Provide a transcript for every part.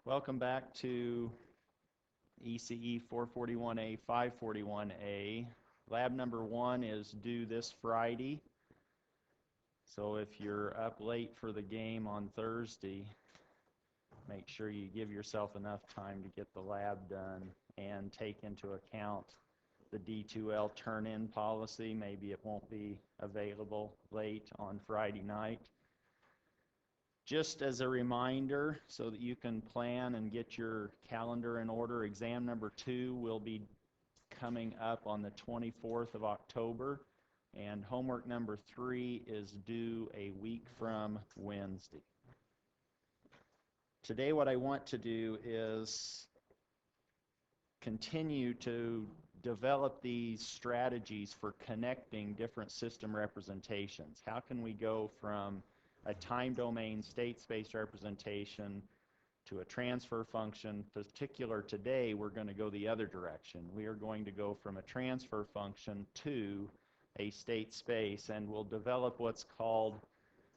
Welcome back to ECE 441A, 541A. Lab number 1 is due this Friday. So if you're up late for the game on Thursday, make sure you give yourself enough time to get the lab done and take into account the D2L turn-in policy. Maybe it won't be available late on Friday night. Just as a reminder, so that you can plan and get your calendar in order, exam number 2 will be coming up on the 24th of October, and homework number 3 is due a week from Wednesday. Today what I want to do is continue to develop these strategies for connecting different system representations. How can we go from a time domain state space representation to a transfer function? Particular today, we're going to go the other direction. We are going to go from a transfer function to a state space, and we'll develop what's called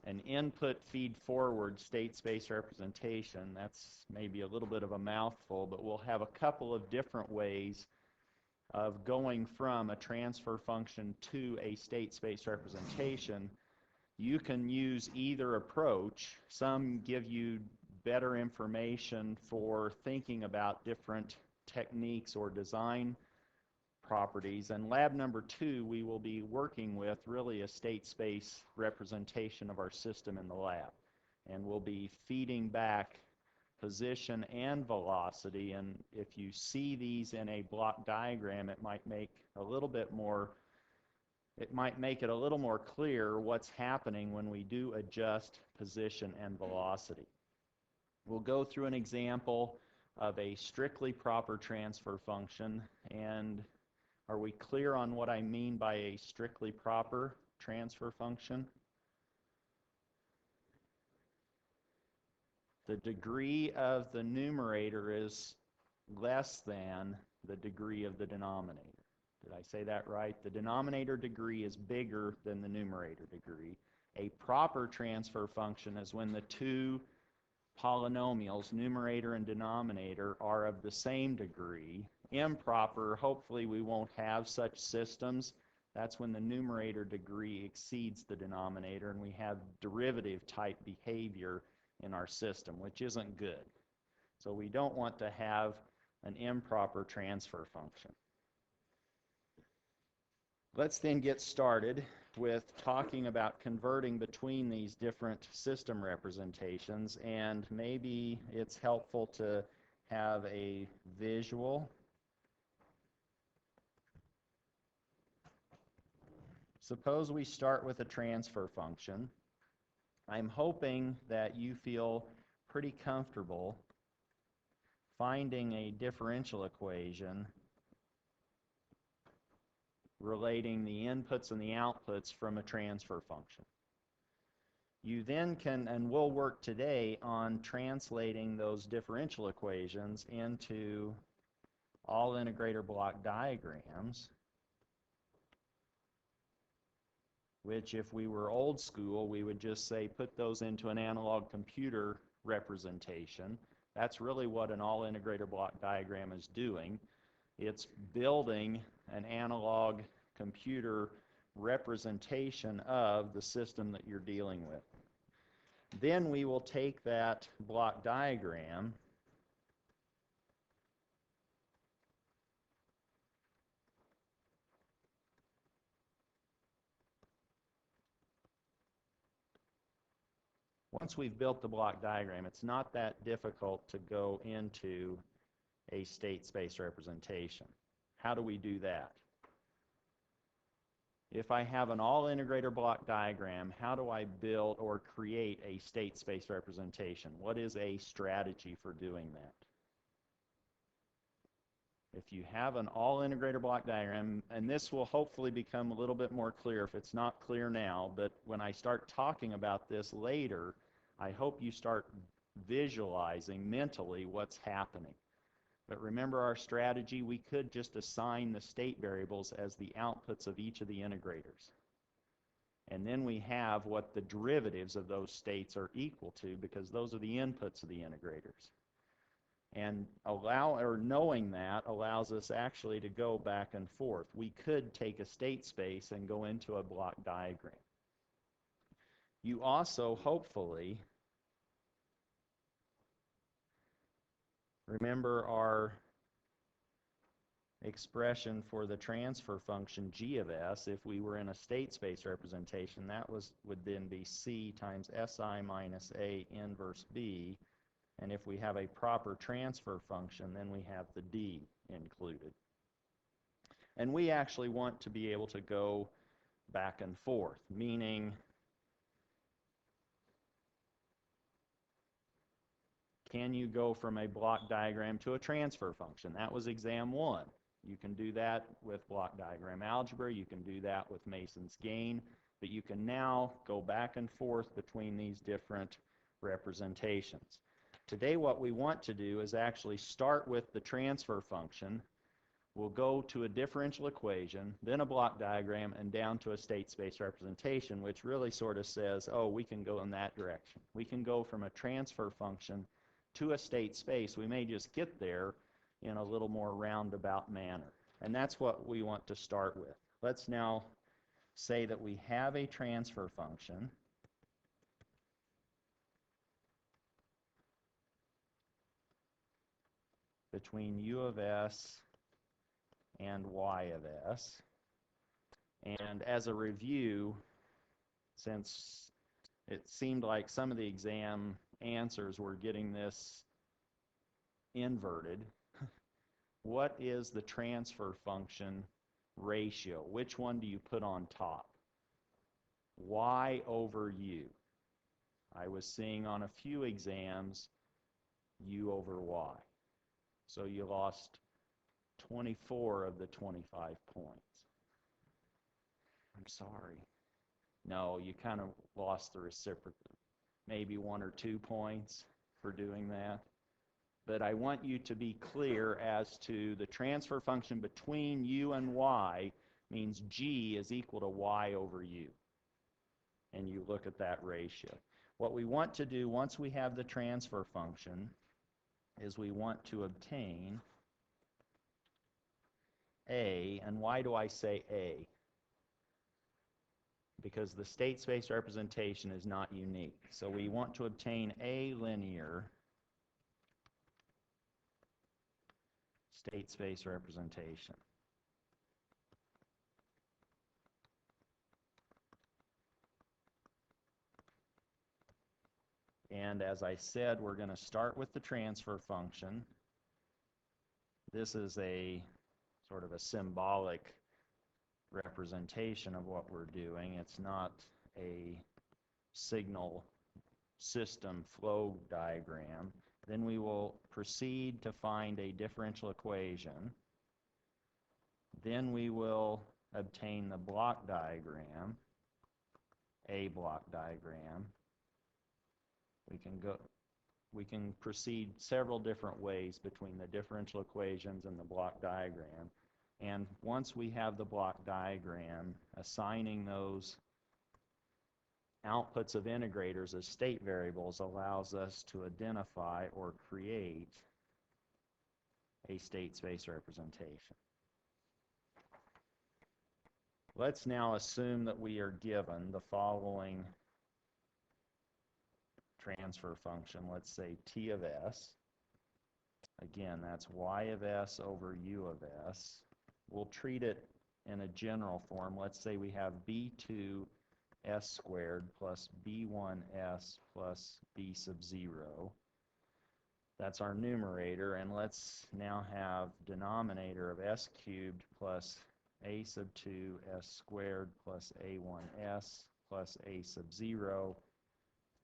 an input feed forward state space representation. That's maybe a little bit of a mouthful, but we'll have a couple of different ways of going from a transfer function to a state space representation. You can use either approach. Some give you better information for thinking about different techniques or design properties. And lab number 2, we will be working with really a state space representation of our system in the lab. And we'll be feeding back position and velocity. And if you see these in a block diagram, it might make it a little more clear what's happening when we do adjust position and velocity. We'll go through an example of a strictly proper transfer function. And are we clear on what I mean by a strictly proper transfer function? The degree of the numerator is less than the degree of the denominator. Did I say that right? The denominator degree is bigger than the numerator degree. A proper transfer function is when the two polynomials, numerator and denominator, are of the same degree. Improper, hopefully we won't have such systems. That's when the numerator degree exceeds the denominator and we have derivative type behavior in our system, which isn't good. So we don't want to have an improper transfer function. Let's then get started with talking about converting between these different system representations, and maybe it's helpful to have a visual. Suppose we start with a transfer function. I'm hoping that you feel pretty comfortable finding a differential equation relating the inputs and the outputs from a transfer function. You then can, and we'll work today on translating those differential equations into all integrator block diagrams, which if we were old school, we would just say put those into an analog computer representation. That's really what an all integrator block diagram is doing. It's building an analog computer representation of the system that you're dealing with. Then we will take that block diagram once we've built the block diagram, it's not that difficult to go into a state space representation. How do we do that? If I have an all integrator block diagram, how do I build or create a state space representation? What is a strategy for doing that? If you have an all integrator block diagram, and this will hopefully become a little bit more clear if it's not clear now, but when I start talking about this later, I hope you start visualizing mentally what's happening. But remember our strategy, we could just assign the state variables as the outputs of each of the integrators. And then we have what the derivatives of those states are equal to, because those are the inputs of the integrators. And knowing that allows us actually to go back and forth. We could take a state space and go into a block diagram. You also, hopefully, remember our expression for the transfer function g of s. If we were in a state space representation, that would then be c times si minus a inverse b. And if we have a proper transfer function, then we have the d included. And we actually want to be able to go back and forth, meaning can you go from a block diagram to a transfer function? That was exam 1. You can do that with block diagram algebra. You can do that with Mason's gain. But you can now go back and forth between these different representations. Today what we want to do is actually start with the transfer function. We'll go to a differential equation, then a block diagram, and down to a state space representation, which really sort of says, oh, we can go in that direction. We can go from a transfer function to a state space. We may just get there in a little more roundabout manner. And that's what we want to start with. Let's now say that we have a transfer function between u of s and y of s. And as a review, since it seemed like some of the exam answers were getting this inverted, what is the transfer function ratio? Which one do you put on top? Y over u. I was seeing on a few exams u over y. So you lost 24 of the 25 points. I'm sorry. No, you kind of lost the reciprocal. Maybe 1 or 2 points for doing that. But I want you to be clear as to the transfer function between u and y means g is equal to y over u. And you look at that ratio. What we want to do once we have the transfer function is we want to obtain a, and why do I say a? Because the state space representation is not unique. So we want to obtain a linear state space representation. And as I said, we're going to start with the transfer function. This is a sort of a symbolic representation of what we're doing. It's not a signal system flow diagram. Then we will proceed to find a differential equation. Then we will obtain the block diagram, a block diagram. We can proceed several different ways between the differential equations and the block diagram. And once we have the block diagram, assigning those outputs of integrators as state variables allows us to identify or create a state space representation. Let's now assume that we are given the following transfer function. Let's say t of s. Again, that's y of s over u of s. We'll treat it in a general form. Let's say we have b2 s squared plus b1s plus b sub 0. That's our numerator, and let's now have denominator of s cubed plus a sub 2 s squared plus a1s plus a sub 0.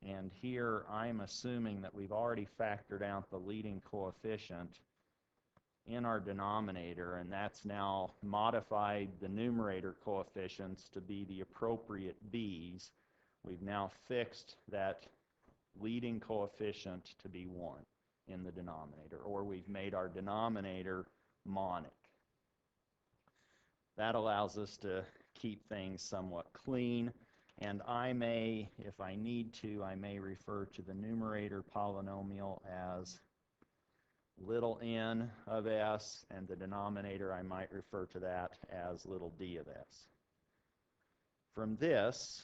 And here I'm assuming that we've already factored out the leading coefficient in our denominator, and that's now modified the numerator coefficients to be the appropriate b's. We've now fixed that leading coefficient to be 1 in the denominator, or we've made our denominator monic. That allows us to keep things somewhat clean, and I may, if I need to, I may refer to the numerator polynomial as little n of s, and the denominator I might refer to that as little d of s. From this,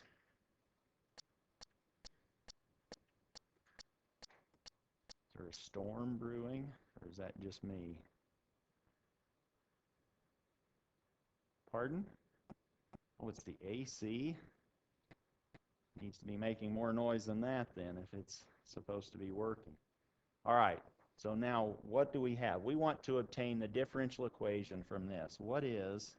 is there a storm brewing, or is that just me? Pardon? Oh, it's the AC? Needs to be making more noise than that then if it's supposed to be working. All right, so now what do we have? We want to obtain the differential equation from this. What is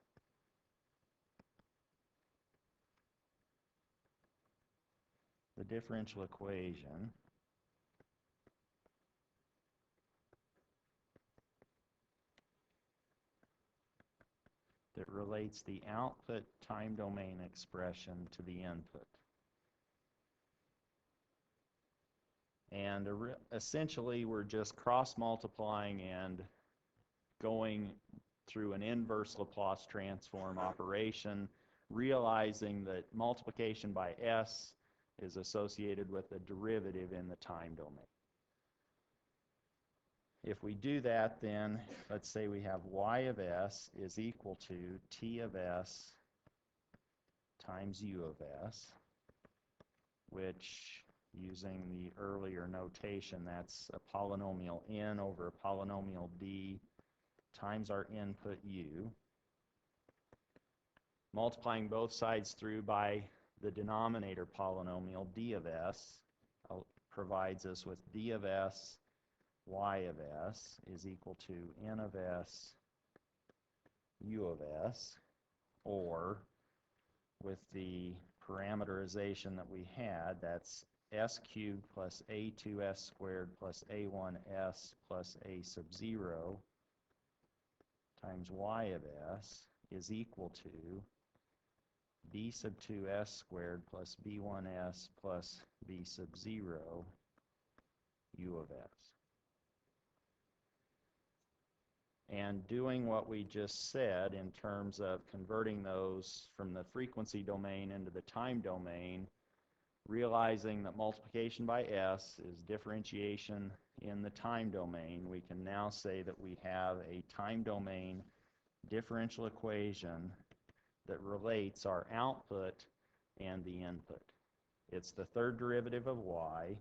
the differential equation that relates the output time domain expression to the input? And essentially, we're just cross-multiplying and going through an inverse Laplace transform operation, realizing that multiplication by s is associated with a derivative in the time domain. If we do that, then let's say we have y of s is equal to t of s times u of s, which, using the earlier notation, that's a polynomial n over a polynomial d times our input u. Multiplying both sides through by the denominator polynomial d of s provides us with d of s y of s is equal to n of s u of s, or with the parameterization that we had, that's s cubed plus a2s squared plus a1s plus a sub 0 times y of s is equal to b sub 2s squared plus b1s plus b sub 0 u of s. And doing what we just said in terms of converting those from the frequency domain into the time domain, realizing that multiplication by s is differentiation in the time domain, we can now say that we have a time domain differential equation that relates our output and the input. It's the third derivative of y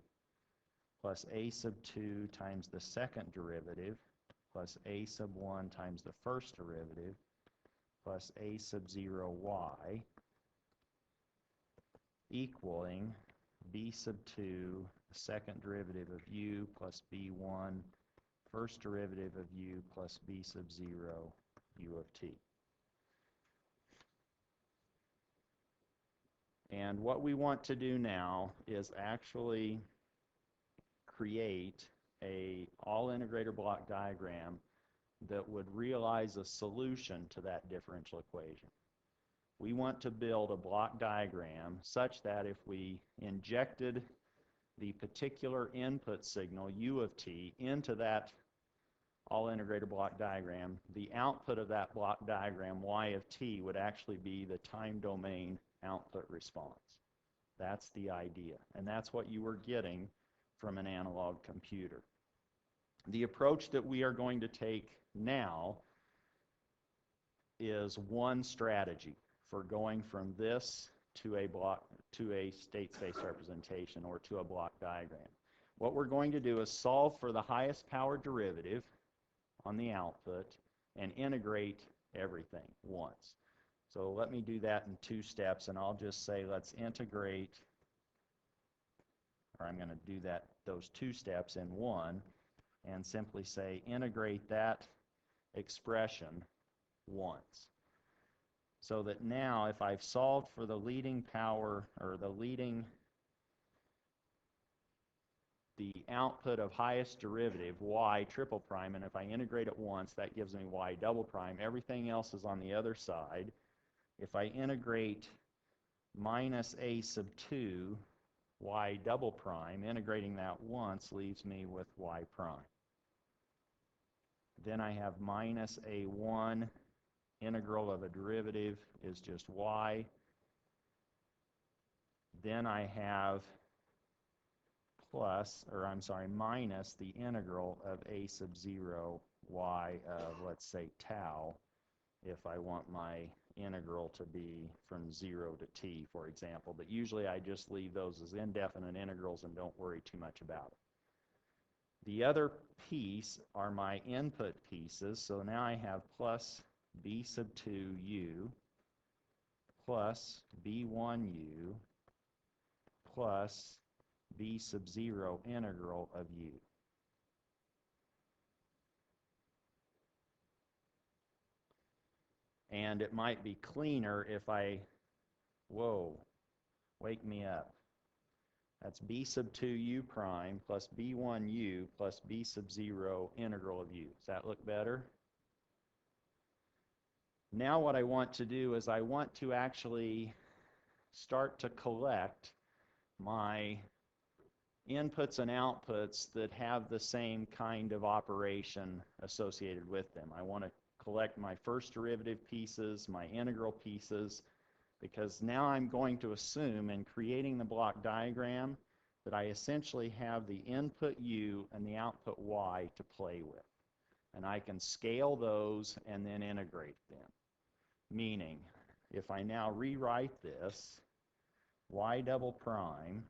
plus a sub 2 times the second derivative plus a sub 1 times the first derivative plus a sub 0 y equaling b sub 2, the second derivative of u, plus b1, first derivative of u, plus b sub 0 u of t. And what we want to do now is actually create a all-integrator block diagram that would realize a solution to that differential equation. We want to build a block diagram such that if we injected the particular input signal u of t into that all-integrator block diagram, the output of that block diagram y of t would actually be the time domain output response. That's the idea, and that's what you were getting from an analog computer. The approach that we are going to take now is one strategy for going from this to a state space representation, or to a block diagram. What we're going to do is solve for the highest power derivative on the output and integrate everything once. So let me do that in two steps, and I'll just say let's integrate, or I'm going to do those two steps in one, and simply say integrate that expression once. So that now if I've solved for the leading power, or the output of highest derivative, y triple prime, and if I integrate it once, that gives me y double prime. Everything else is on the other side. If I integrate minus a sub 2 y double prime, integrating that once leaves me with y prime. Then I have minus a1 integral of a derivative is just y. Then I have plus, or I'm sorry, minus the integral of a sub 0 y of, let's say, tau, if I want my integral to be from 0 to t, for example. But usually I just leave those as indefinite integrals and don't worry too much about it. The other piece are my input pieces. So now I have plus b sub 2u plus b1u plus b sub 0 integral of u. And it might be cleaner if I, whoa, wake me up. That's b sub 2u prime plus b1u plus b sub 0 integral of u. Does that look better? Now what I want to do is I want to actually start to collect my inputs and outputs that have the same kind of operation associated with them. I want to collect my first derivative pieces, my integral pieces, because now I'm going to assume in creating the block diagram that I essentially have the input u and the output y to play with. And I can scale those and then integrate them. Meaning, if I now rewrite this, y double prime,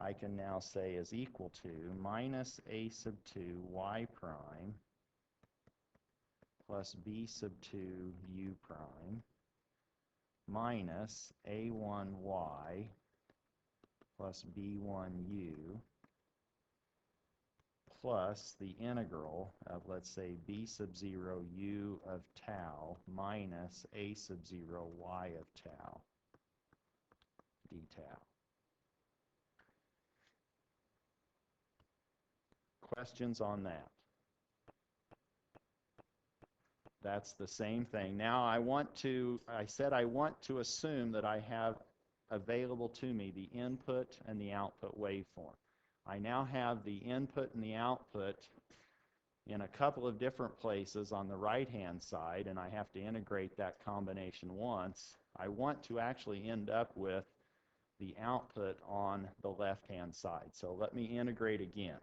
I can now say is equal to minus a sub 2 y prime plus b sub 2 u prime minus a1y plus b1u plus the integral of, let's say, b sub 0 u of tau minus a sub 0 y of tau d tau. Questions on that? That's the same thing. Now I said I want to assume that I have available to me the input and the output waveform. I now have the input and the output in a couple of different places on the right-hand side, and I have to integrate that combination once. I want to actually end up with the output on the left-hand side. So let me integrate again.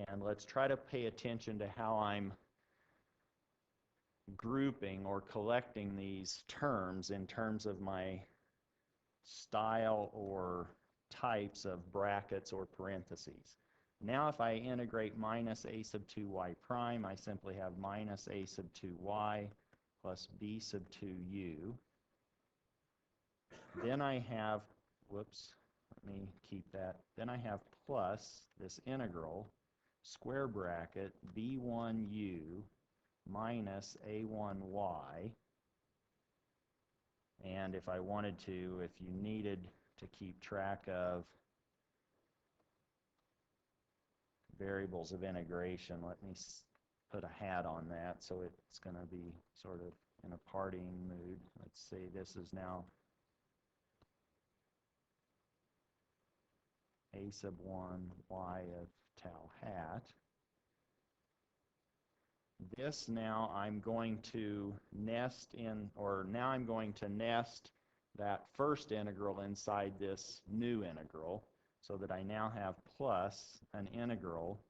And let's try to pay attention to how I'm grouping or collecting these terms in terms of my style or types of brackets or parentheses. Now if I integrate minus a sub 2y prime, I simply have minus a sub 2y plus b sub 2u. Then I have, whoops, let me keep that. Then I have plus this integral, square bracket, b1u minus a1y. And if I wanted to, if you needed to keep track of variables of integration, let me put a hat on that so it's going to be sort of in a partying mood. Let's say this is now a sub 1 y of tau hat. This now I'm going to nest in, or now I'm going to nest that first integral inside this new integral so that I now have plus an integral,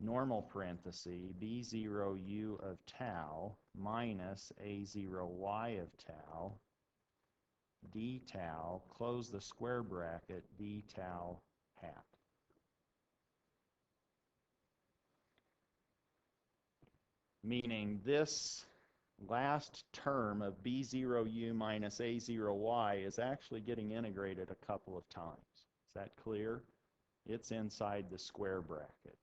normal parenthesis, b0u of tau minus a0y of tau d tau, close the square bracket, d tau hat. Meaning this last term of b0u minus a0y is actually getting integrated a couple of times. Is that clear? It's inside the square bracket.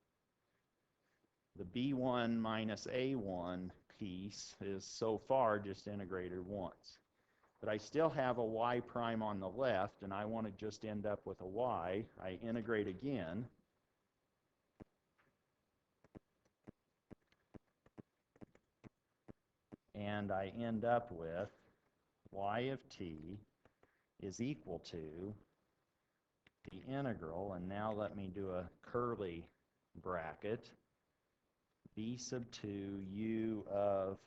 The b1 minus a1 piece is so far just integrated once. But I still have a y prime on the left, and I want to just end up with a y. I integrate again. And I end up with y of t is equal to the integral, and now let me do a curly bracket, b sub 2 u of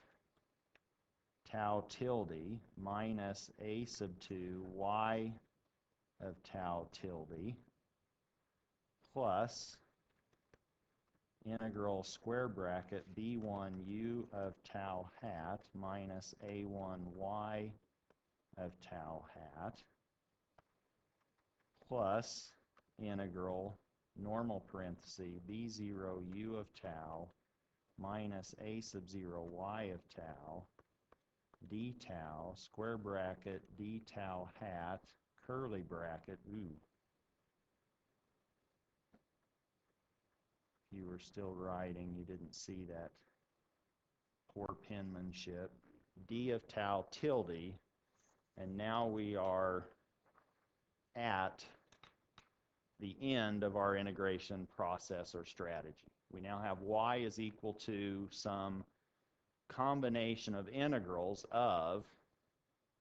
tau tilde minus a sub 2 y of tau tilde plus integral square bracket b1 u of tau hat minus a1 y of tau hat plus integral normal parenthesis b0 u of tau minus a sub 0 y of tau d tau square bracket d tau hat curly bracket. Ooh, if you were still writing, you didn't see that poor penmanship, d of tau tilde, and now we are at the end of our integration process or strategy. We now have y is equal to some combination of integrals of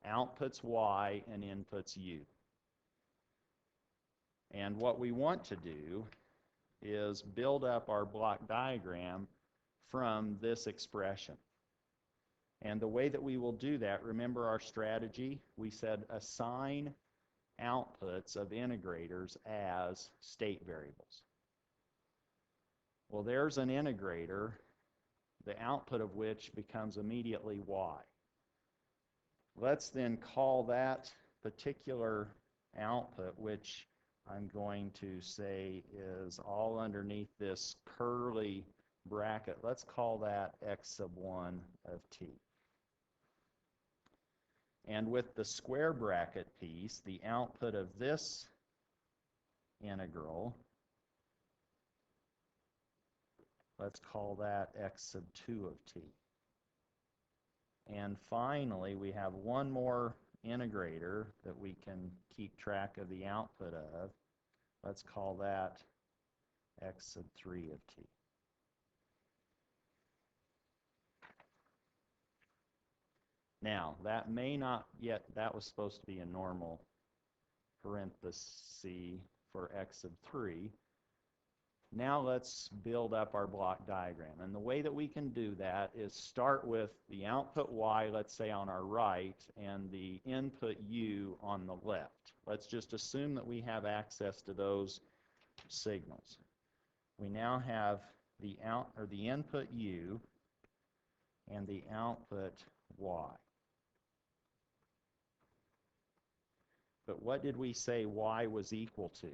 outputs y and inputs u. And what we want to do is build up our block diagram from this expression. And the way that we will do that, remember our strategy, we said assign outputs of integrators as state variables. Well, there's an integrator, the output of which becomes immediately y. Let's then call that particular output, which I'm going to say is all underneath this curly bracket. Let's call that x sub 1 of t. And with the square bracket piece, the output of this integral, let's call that x sub 2 of t. And finally, we have one more integrator that we can keep track of the output of. Let's call that x sub 3 of t. Now, that may not yet, that was supposed to be a normal parenthesis for x sub 3. Now let's build up our block diagram. And the way that we can do that is start with the output y, let's say on our right, and the input u on the left. Let's just assume that we have access to those signals. We now have the input u and the output y. But what did we say y was equal to?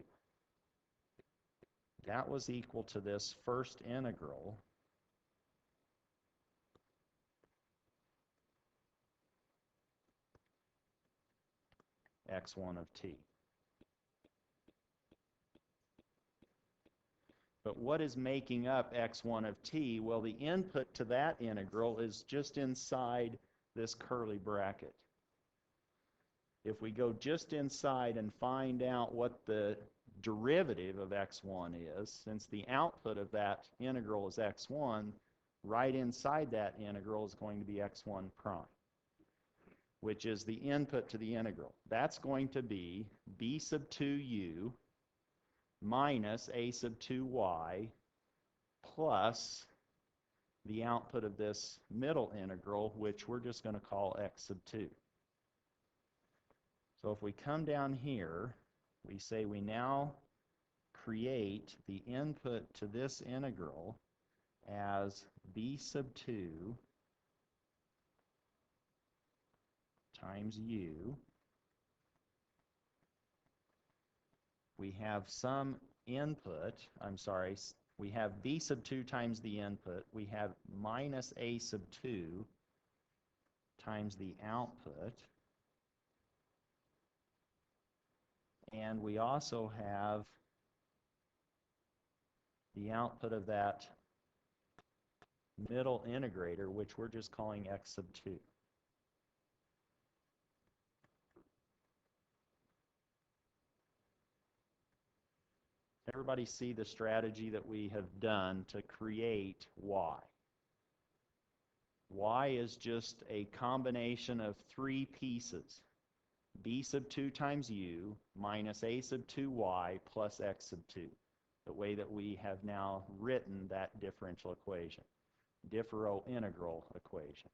That was equal to this first integral x1 of t. But what is making up x1 of t? Well, the input to that integral is just inside this curly bracket. If we go just inside and find out what the derivative of x1 is, since the output of that integral is x1, right inside that integral is going to be x1 prime, which is the input to the integral. That's going to be b sub 2u minus a sub 2y plus the output of this middle integral, which we're just going to call x sub 2. So if we come down here, we say we now create the input to this integral as b sub 2 times u. We have some input, we have b sub 2 times the input. We have minus a sub 2 times the output. And we also have the output of that middle integrator, which we're just calling x sub 2. Everybody see the strategy that we have done to create y. Y is just a combination of three pieces. B sub 2 times u minus a sub 2y plus x sub 2. the way that we have now written that differential equation, differintegral equation.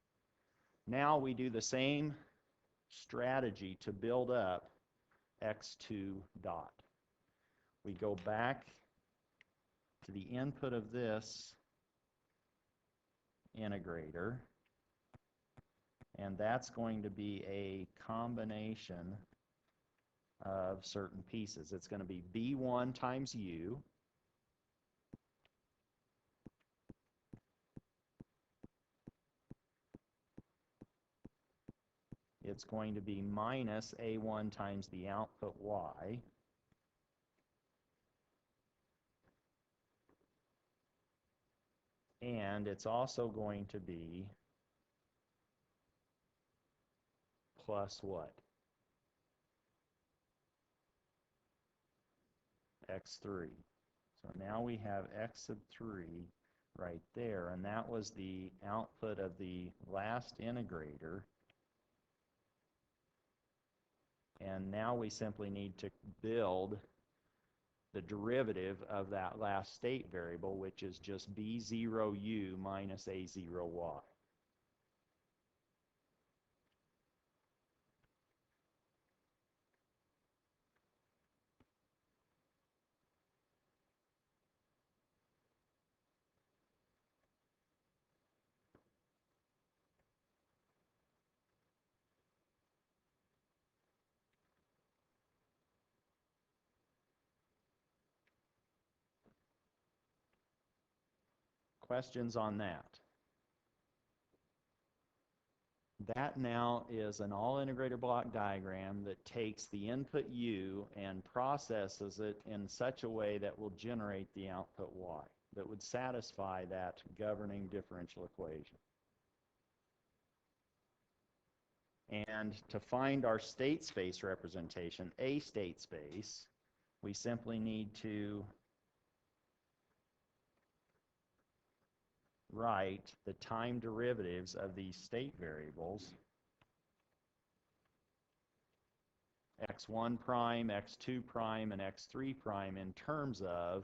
Now we do the same strategy to build up x2 dot. We go back to the input of this integrator, and that's going to be a combination of certain pieces. It's going to be b1 times u it's going to be minus a1 times the output y and it's also going to be plus what? x3. So now we have x sub 3 right there, and that was the output of the last integrator. And now we simply need to build the derivative of that last state variable, which is just b0u minus a0y. Questions on that? That now is an all-integrator block diagram that takes the input u and processes it in such a way that will generate the output y, that would satisfy that governing differential equation. And to find our state space representation, a state space, we simply need to write the time derivatives of these state variables, x1 prime, x2 prime, and x3 prime, in terms of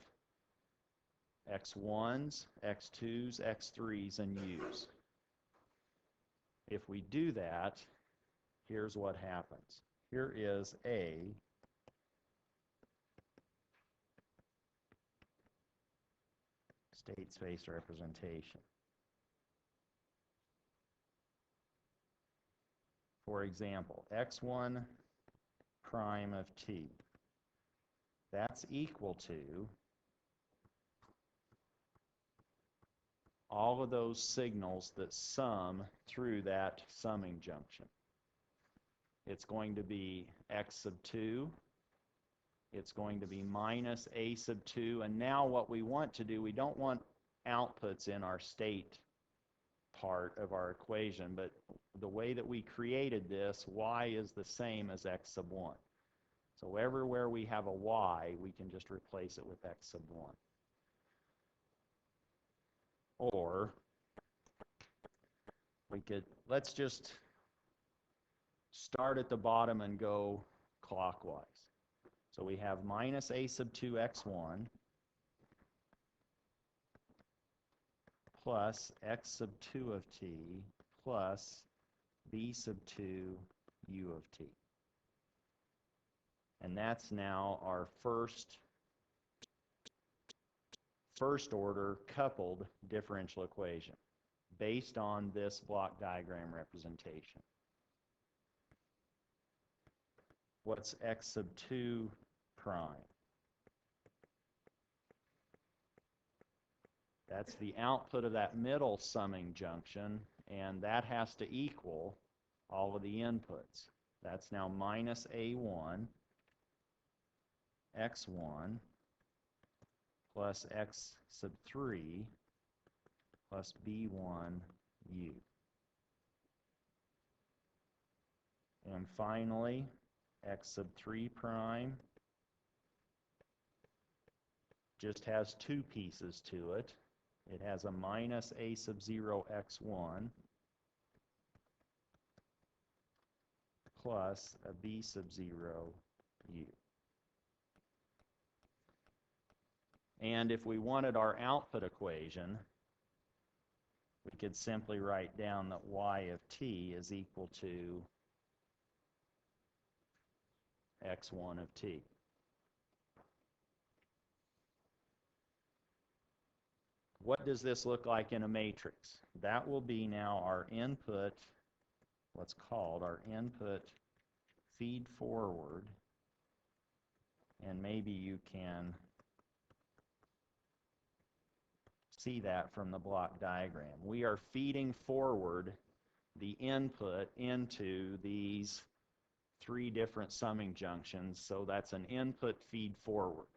x1s, x2s, x3s, and u's. If we do that, here's what happens. Here is a state space representation. For example, x1 prime of t. That's equal to all of those signals that sum through that summing junction. It's going to be x sub 2. It's going to be minus a sub 2. And now what we want to do, we don't want outputs in our state part of our equation, but the way that we created this, y is the same as x sub 1. So everywhere we have a y, we can just replace it with x sub 1. Or we could, let's just start at the bottom and go clockwise. So we have minus a sub 2 x1 plus x sub 2 of t plus b sub 2 u of t. And that's now our first order coupled differential equation based on this block diagram representation. What's x sub 2 prime? That's the output of that middle summing junction, and that has to equal all of the inputs. That's now minus a1 x1 plus x sub 3 plus b1 u. And finally, x sub 3 prime just has two pieces to it. It has a minus a sub 0 x1 plus a b sub 0 u. And if we wanted our output equation, we could simply write down that y of t is equal to x1 of t. What does this look like in a matrix? That will be now our input, what's called our input feed forward, and maybe you can see that from the block diagram. We are feeding forward the input into these three different summing junctions, so that's an input feed forward.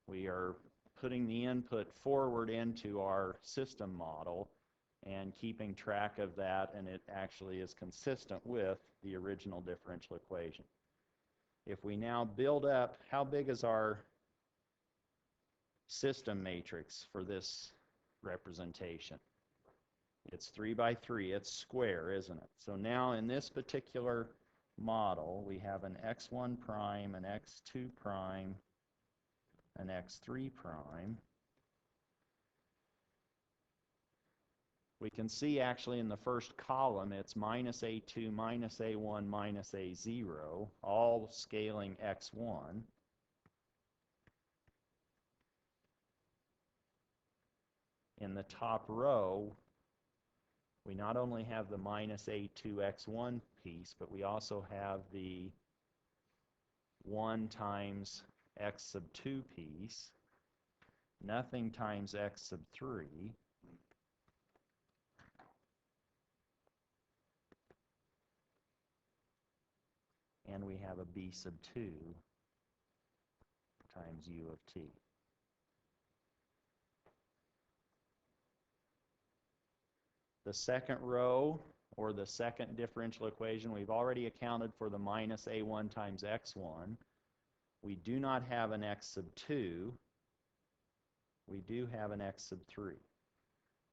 We are putting the input forward into our system model and keeping track of that, and it actually is consistent with the original differential equation. If we now build up, how big is our system matrix for this representation? It's 3 by 3. It's square, isn't it? So now in this particular model, we have an x1 prime, an x2 prime, an x3 prime. We can see actually in the first column it's minus a2, minus a1, minus a0, all scaling x1. In the top row, we not only have the minus a2 x1 piece, but we also have the 1 times x sub 2 piece, nothing times x sub 3, and we have a b sub 2 times u of t. The second row, or the second differential equation, we've already accounted for the minus a1 times x1. We do not have an x sub 2. We do have an x sub 3.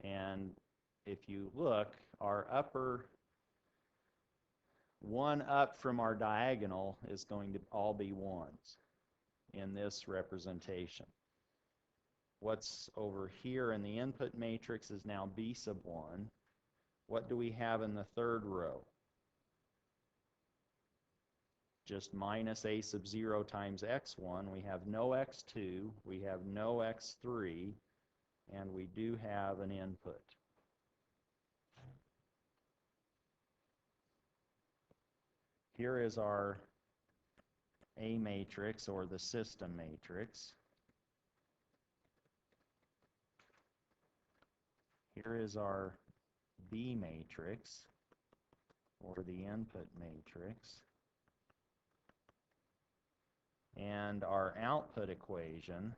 And if you look, our upper one up from our diagonal is going to all be 1s in this representation. What's over here in the input matrix is now b sub 1. What do we have in the third row? Just minus a sub 0 times x1. We have no x2, we have no x3, and we do have an input. Here is our A matrix, or the system matrix. Here is our B matrix, or the input matrix. And our output equation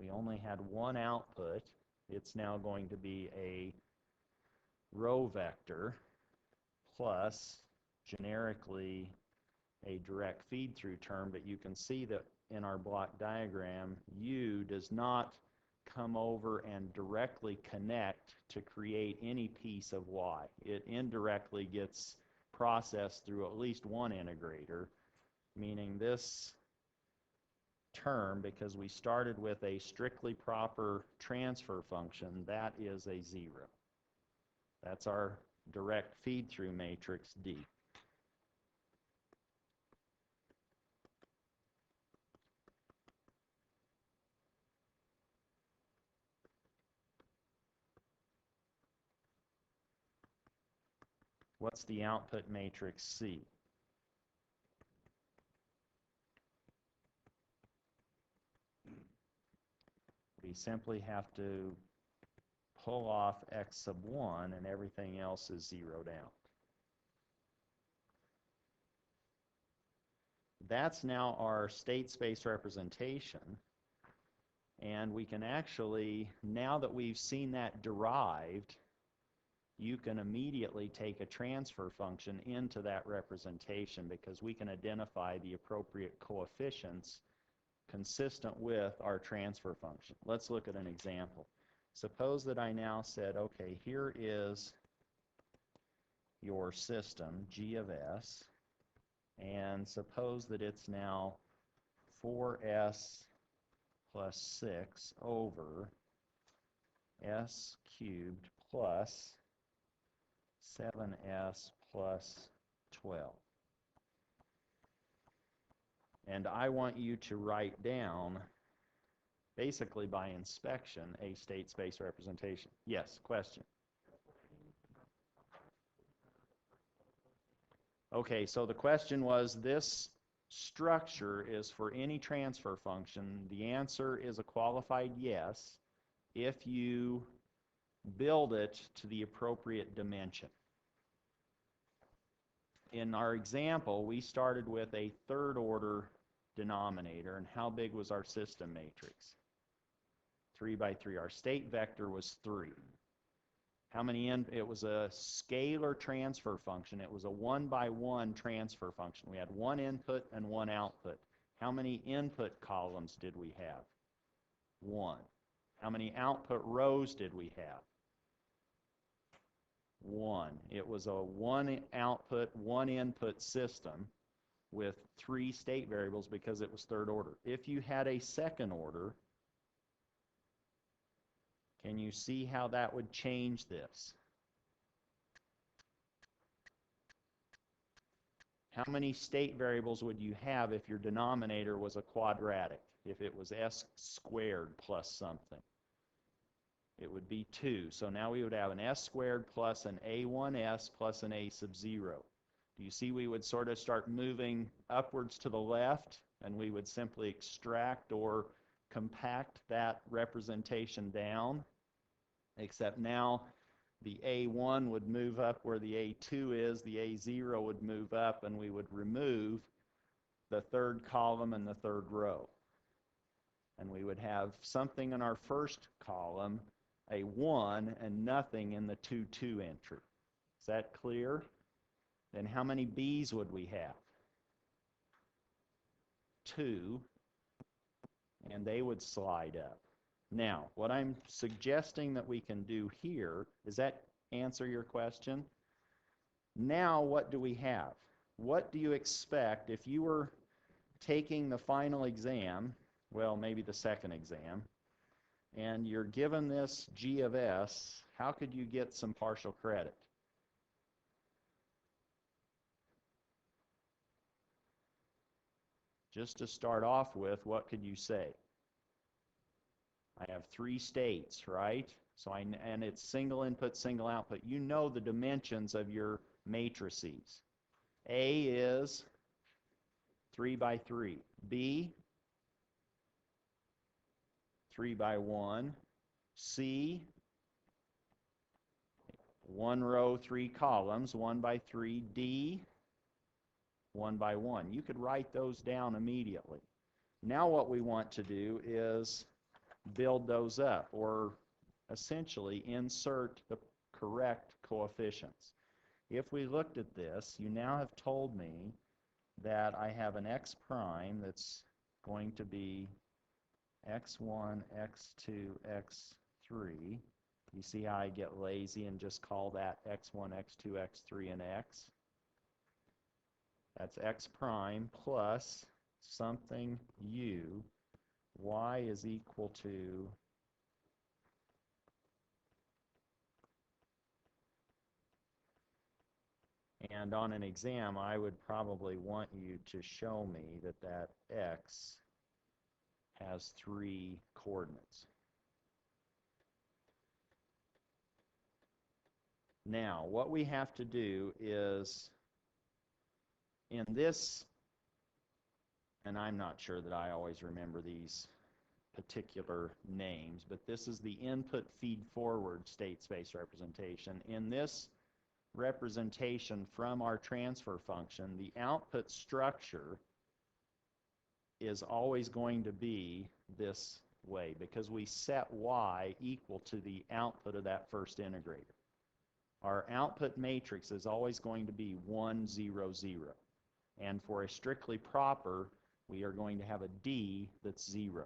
we only had one output. It's now going to be a row vector plus generically a direct feed through term, but you can see that in our block diagram, U does not come over and directly connect to create any piece of Y. It indirectly gets processed through at least one integrator, meaning this term, because we started with a strictly proper transfer function, that is a 0. That's our direct feed through matrix D. What's the output matrix C? We simply have to pull off x sub 1 and everything else is zeroed out. That's now our state space representation, and we can actually, now that we've seen that derived, you can immediately take a transfer function into that representation because we can identify the appropriate coefficients consistent with our transfer function. Let's look at an example. Suppose that I now said, okay, here is your system, g of s, and suppose that it's now 4s plus 6 over s cubed plus 7s plus 12. And I want you to write down, basically by inspection, a state space representation. Yes, question. Okay, so the question was, this structure is for any transfer function. The answer is a qualified yes if you build it to the appropriate dimension. In our example, we started with a third order denominator, and how big was our system matrix? 3 by 3. Our state vector was 3. How many it was a scalar transfer function. It was a 1 by 1 transfer function. We had one input and one output. How many input columns did we have? 1. How many output rows did we have? 1. It was a 1 output, 1 input system with 3 state variables because it was third order. If you had a second order, can you see how that would change this? How many state variables would you have if your denominator was a quadratic? If it was s squared plus something? It would be 2. So now we would have an s squared plus an a1s plus an a sub 0. Do you see we would sort of start moving upwards to the left, and we would simply extract or compact that representation down, except now the A1 would move up where the A2 is, the A0 would move up, and we would remove the third column and the third row. And we would have something in our first column, a 1, and nothing in the 2, 2 entry. Is that clear? Then how many B's would we have? 2, and they would slide up. Now, what I'm suggesting that we can do here, does that answer your question? Now, what do we have? What do you expect if you were taking the final exam, well, maybe the second exam, and you're given this G of S, how could you get some partial credit? Just to start off with, what could you say? I have 3 states, right? And it's single input, single output. You know the dimensions of your matrices. A is 3 by 3. B, 3 by 1. C, 1 row, 3 columns, 1 by 3. D, 1 by 1. You could write those down immediately. Now what we want to do is build those up, or essentially insert the correct coefficients. If we looked at this, you now have told me that I have an x prime that's going to be x1, x2, x3. You see how I get lazy and just call that x1, x2, x3, and x? That's x prime plus something u. Y is equal to and on an exam I would probably want you to show me that that x has 3 coordinates. Now what we have to do is, in this, and I'm not sure that I always remember these particular names, but this is the input feed-forward state space representation. In this representation from our transfer function, the output structure is always going to be this way because we set y equal to the output of that first integrator. Our output matrix is always going to be 1, 0, 0. And for a strictly proper, we are going to have a D that's 0.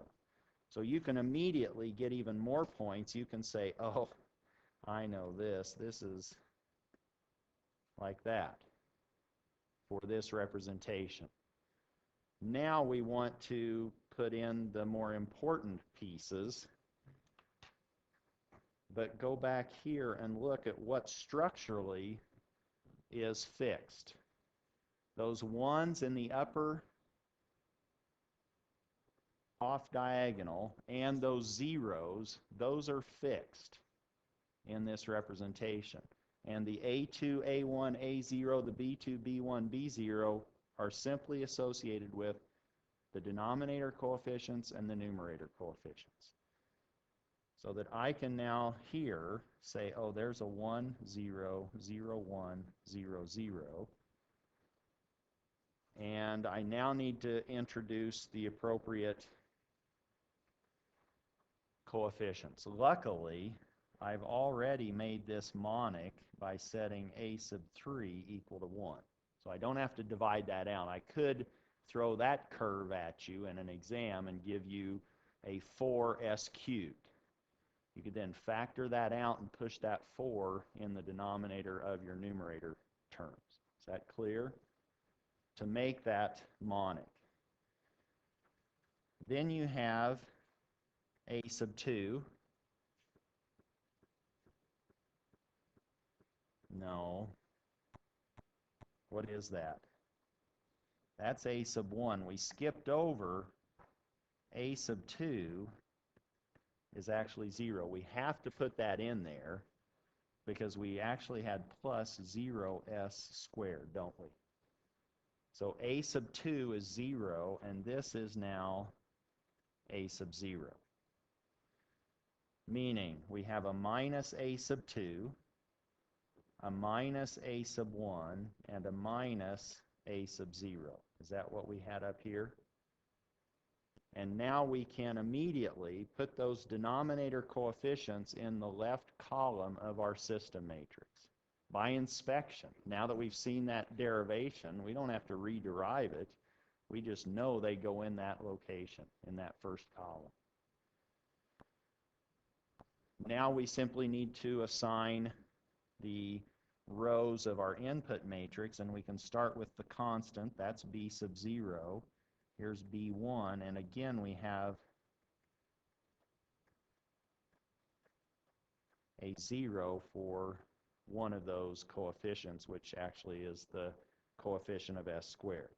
So you can immediately get even more points. You can say, oh, I know this. This is like that for this representation. Now we want to put in the more important pieces, but go back here and look at what structurally is fixed. Those ones in the upper off diagonal and those zeros, those are fixed in this representation. And the A2, A1, A0, the B2, B1, B0 are simply associated with the denominator coefficients and the numerator coefficients. So that I can now here say, oh, there's a 1, 0, 0, 1, 0, 0. And I now need to introduce the appropriate coefficients. Luckily, I've already made this monic by setting a sub 3 equal to 1. So I don't have to divide that out. I could throw that curve at you in an exam and give you a 4s cubed. You could then factor that out and push that 4 in the denominator of your numerator terms. Is that clear? To make that monic. Then you have a sub 2. No. What is that? That's a sub 1. We skipped over a sub 2 is actually 0. We have to put that in there because we actually had plus 0s squared, don't we? So a sub 2 is 0, and this is now a sub 0. Meaning we have a minus a sub 2, a minus a sub 1, and a minus a sub 0. Is that what we had up here? And now we can immediately put those denominator coefficients in the left column of our system matrix by inspection. Now that we've seen that derivation, we don't have to rederive it. We just know they go in that location, in that first column. Now we simply need to assign the rows of our input matrix, and we can start with the constant. That's b sub 0. Here's b1, and again we have a 0 for one of those coefficients, which actually is the coefficient of s squared.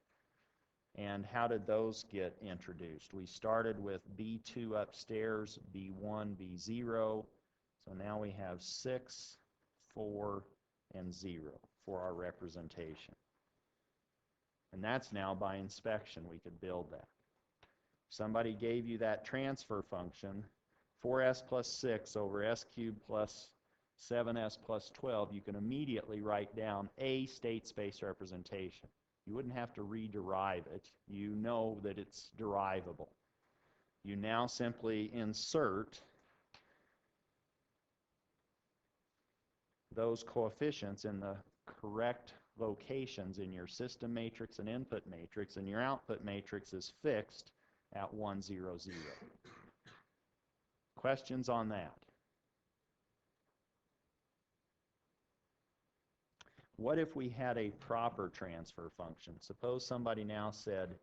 And how did those get introduced? We started with b2 upstairs, b1, b0. So now we have 6, 4, and 0 for our representation. And that's now by inspection. We could build that. Somebody gave you that transfer function, 4s plus 6 over s cubed plus 7s plus 12. You can immediately write down a state space representation. You wouldn't have to rederive it. You know that it's derivable. You now simply insert those coefficients in the correct locations in your system matrix and input matrix, and your output matrix is fixed at 1, 0, 0. Questions on that? What if we had a proper transfer function? Suppose somebody now said,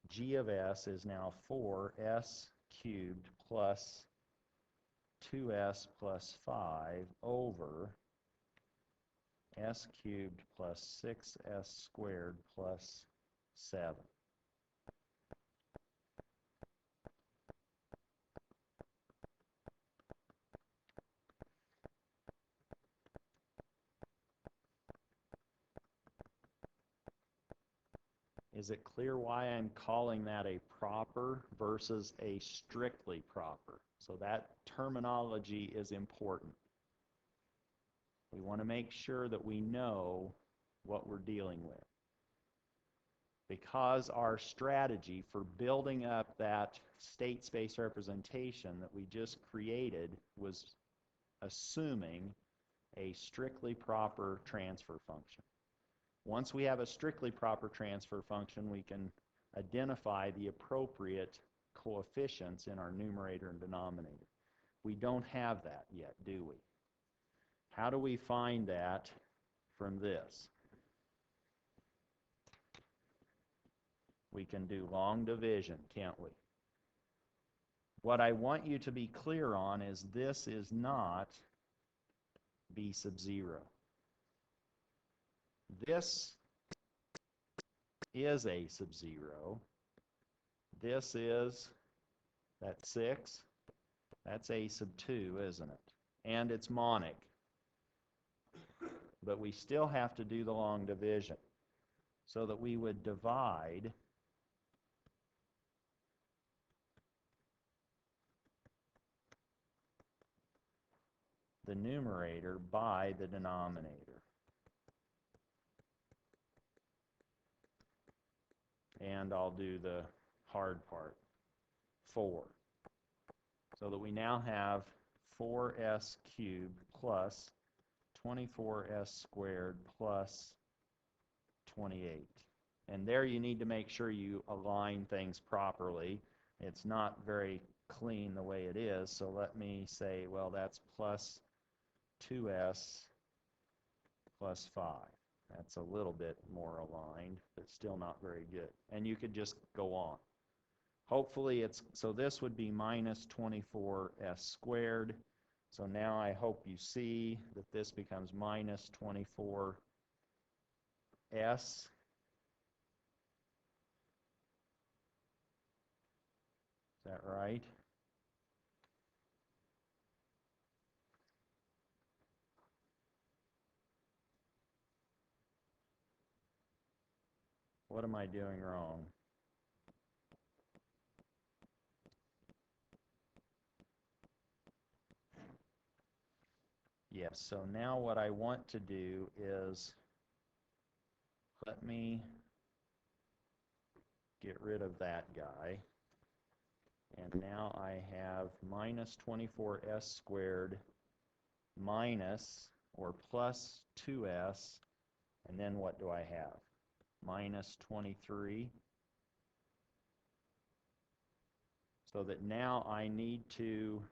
g of s is now 4s cubed plus 2s plus 5 over s cubed plus 6s squared plus 7. Is it clear why I'm calling that a proper versus a strictly proper? So that terminology is important. We want to make sure that we know what we're dealing with. Because our strategy for building up that state space representation that we just created was assuming a strictly proper transfer function. Once we have a strictly proper transfer function, we can identify the appropriate coefficients in our numerator and denominator. We don't have that yet, do we? How do we find that from this? We can do long division, can't we? What I want you to be clear on is this is not b sub 0. This is a sub 0. This is, that's 6. That's a sub 2, isn't it? And it's monic. But we still have to do the long division. So that we would divide the numerator by the denominator. And I'll do the hard part, 4. So that we now have 4s cubed plus 24s squared plus 28. And there you need to make sure you align things properly. It's not very clean the way it is, so let me say, well, that's plus 2s plus 5. That's a little bit more aligned, but still not very good. And you could just go on. Hopefully it's, so this would be minus 24s squared. So now I hope you see that this becomes minus 24s. Is that right? What am I doing wrong? Yes, so now what I want to do is let me get rid of that guy. And now I have minus 24s squared minus or plus 2s, and then what do I have? Minus 23. So that now I need to,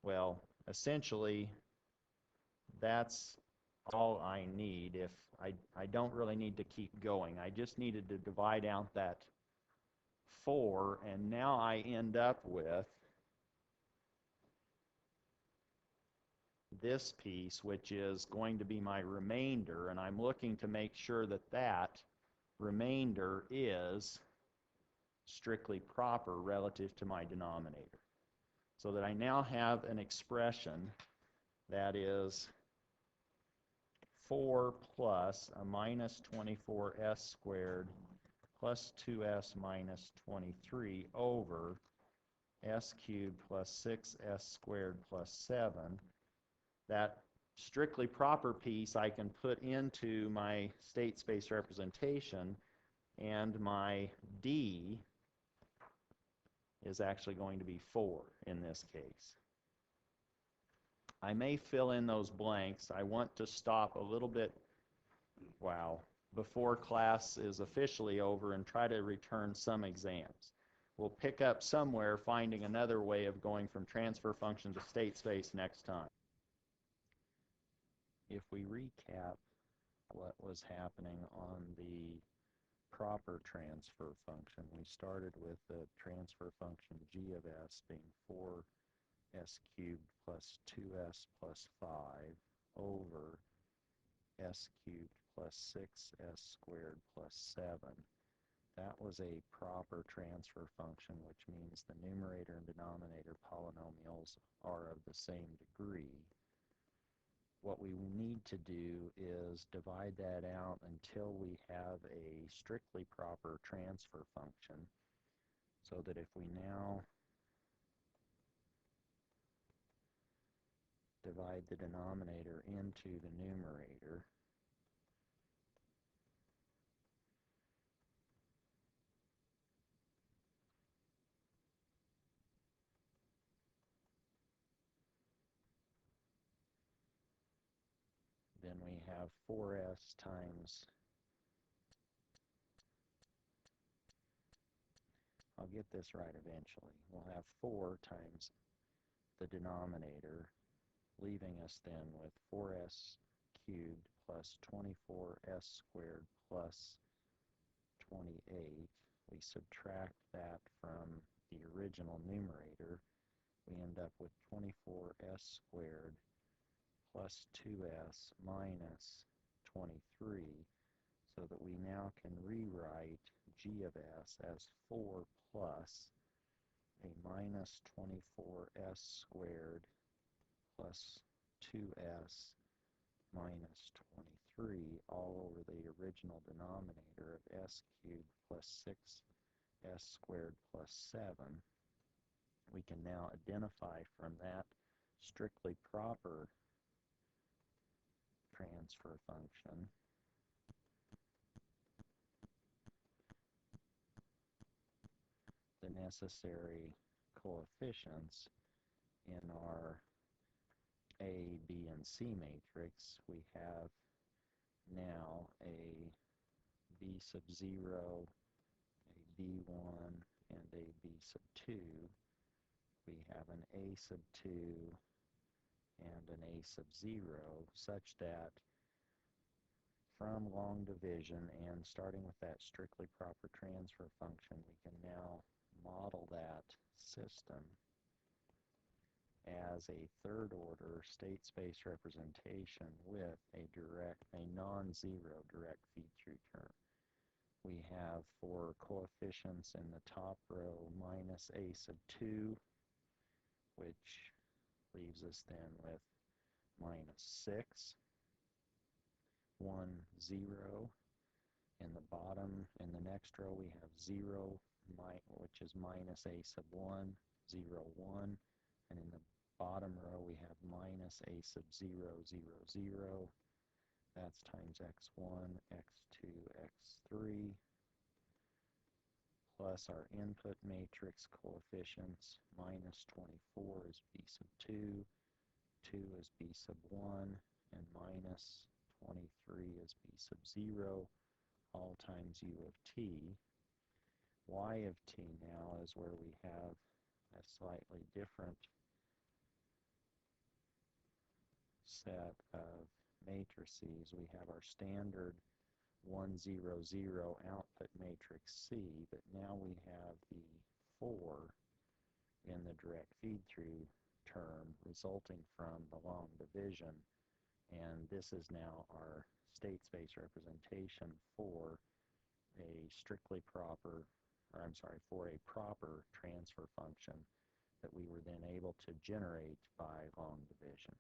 well, essentially that's all I need. If I don't really need to keep going. I just needed to divide out that 4, and now I end up with this piece, which is going to be my remainder, and I'm looking to make sure that that remainder is strictly proper relative to my denominator. So that I now have an expression that is 4 plus a minus 24s squared plus 2s minus 23 over s cubed plus 6s squared plus 7. That strictly proper piece I can put into my state space representation, and my d is actually going to be 4 in this case. I may fill in those blanks. I want to stop a little bit, before class is officially over and try to return some exams. We'll pick up somewhere finding another way of going from transfer function to state space next time. If we recap what was happening on the proper transfer function, we started with the transfer function g of s being 4s cubed plus 2s plus 5 over s cubed plus 6s squared plus 7. That was a proper transfer function, which means the numerator and denominator polynomials are of the same degree. What we need to do is divide that out until we have a strictly proper transfer function, so that if we now divide the denominator into the numerator, then we have 4s times I'll get this right eventually. We'll have 4 times the denominator, leaving us then with 4s cubed plus 24s squared plus 28. We subtract that from the original numerator. We end up with 24s squared plus 2s minus 23, so that we now can rewrite g of s as 4 plus a minus 24s squared plus 2s minus 23 all over the original denominator of s cubed plus 6s squared plus 7. We can now identify from that strictly proper transfer function the necessary coefficients in our A, B, and C matrix. We have now a B sub 0, a B1, and a B sub 2. We have an A sub 2 and an A sub 0, such that from long division and starting with that strictly proper transfer function, we can now model that system as a third order state space representation with a non-zero direct feed-through term. We have for coefficients in the top row minus a sub 2, which leaves us then with minus 6, 1, 0. In the bottom, in the next row, we have 0, which is minus a sub 1, 0, 1. And in the bottom row, we have minus a sub 0, 0, 0. That's times x1, x2, x3, plus our input matrix coefficients. Minus 24 is b sub 2, 2 is b sub 1, and minus 23 is b sub 0, all times u of t. Y of t now is where we have a slightly different set of matrices. We have our standard 1, 0, 0 output matrix C, but now we have the 4 in the direct feed-through term resulting from the long division, and this is now our state space representation for a strictly proper, for a proper transfer function that we were then able to generate by long division.